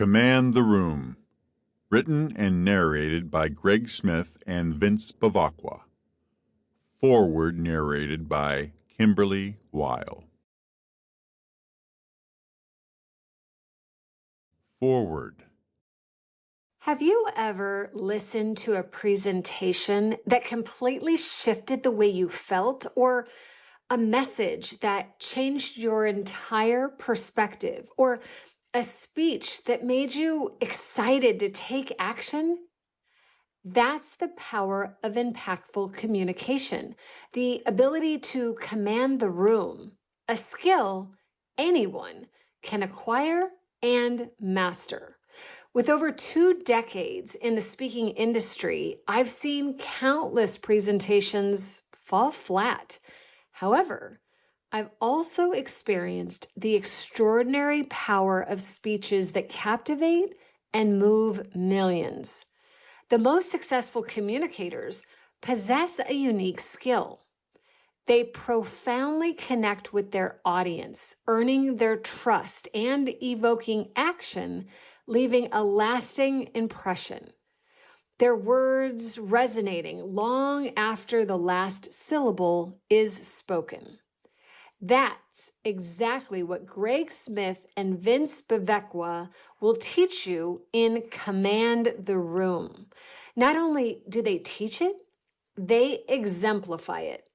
Command the Room. Written and narrated by Greg Smith and Vince Bevacqua. Foreword narrated by Kimberly Weil. Foreword. Have you ever listened to a presentation that completely shifted the way you felt, or a message that changed your entire perspective, or a speech that made you excited to take action? That's the power of impactful communication, the ability to command the room, a skill anyone can acquire and master. With over 2 decades in the speaking industry, I've seen countless presentations fall flat. However, I've also experienced the extraordinary power of speeches that captivate and move millions. The most successful communicators possess a unique skill. They profoundly connect with their audience, earning their trust and evoking action, leaving a lasting impression. Their words resonating long after the last syllable is spoken. That's exactly what Greg Smith and Vince Bevacqua will teach you in Command the Room. Not only do they teach it, they exemplify it.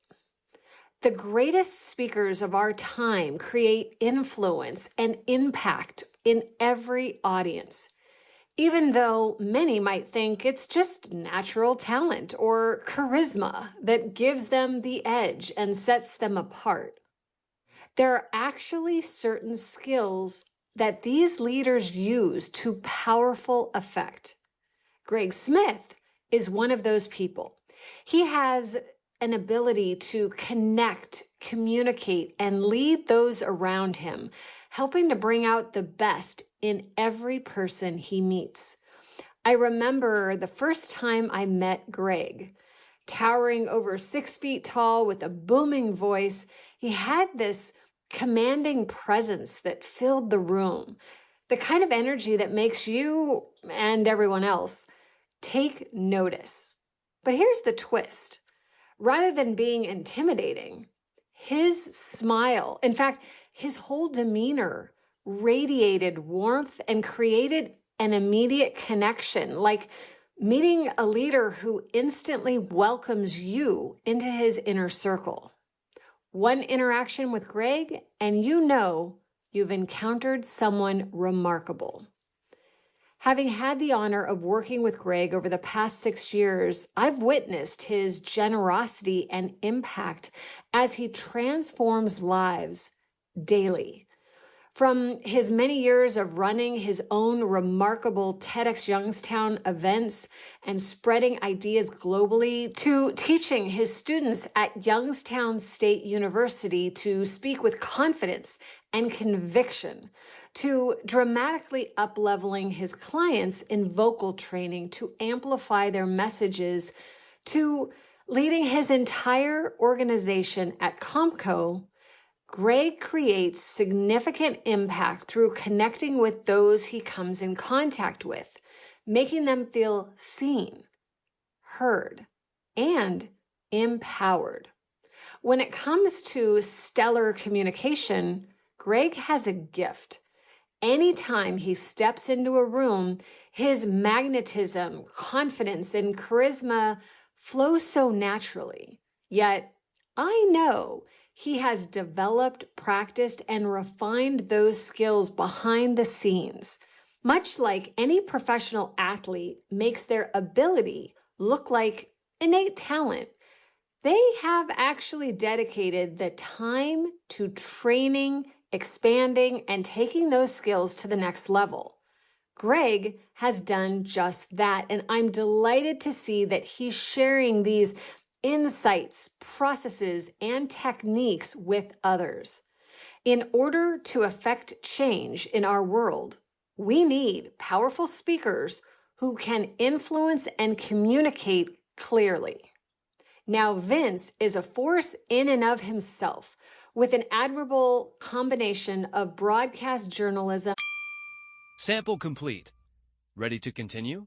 The greatest speakers of our time create influence and impact in every audience, even though many might think it's just natural talent or charisma that gives them the edge and sets them apart. There are actually certain skills that these leaders use to powerful effect. Greg Smith is one of those people. He has an ability to connect, communicate, and lead those around him, helping to bring out the best in every person he meets. I remember the first time I met Greg. Towering over 6 feet tall with a booming voice, he had this commanding presence that filled the room, the kind of energy that makes you and everyone else take notice. But here's the twist. Rather than being intimidating, his smile, in fact, his whole demeanor radiated warmth and created an immediate connection, like meeting a leader who instantly welcomes you into his inner circle. One interaction with Greg, and you know you've encountered someone remarkable. Having had the honor of working with Greg over the past 6 years, I've witnessed his generosity and impact as he transforms lives daily. From his many years of running his own remarkable TEDx Youngstown events and spreading ideas globally, to teaching his students at Youngstown State University to speak with confidence and conviction, to dramatically up-leveling his clients in vocal training to amplify their messages, to leading his entire organization at Comco, Greg creates significant impact through connecting with those he comes in contact with, making them feel seen, heard, and empowered. When it comes to stellar communication, Greg has a gift. Anytime he steps into a room, his magnetism, confidence, and charisma flow so naturally. Yet, I know he has developed, practiced, and refined those skills behind the scenes. Much like any professional athlete makes their ability look like innate talent, they have actually dedicated the time to training, expanding, and taking those skills to the next level. Greg has done just that, and I'm delighted to see that he's sharing these insights, processes, and techniques with others. In order to affect change in our world, we need powerful speakers who can influence and communicate clearly. Now, Vince is a force in and of himself, with an admirable combination of broadcast journalism. Sample complete. Ready to continue?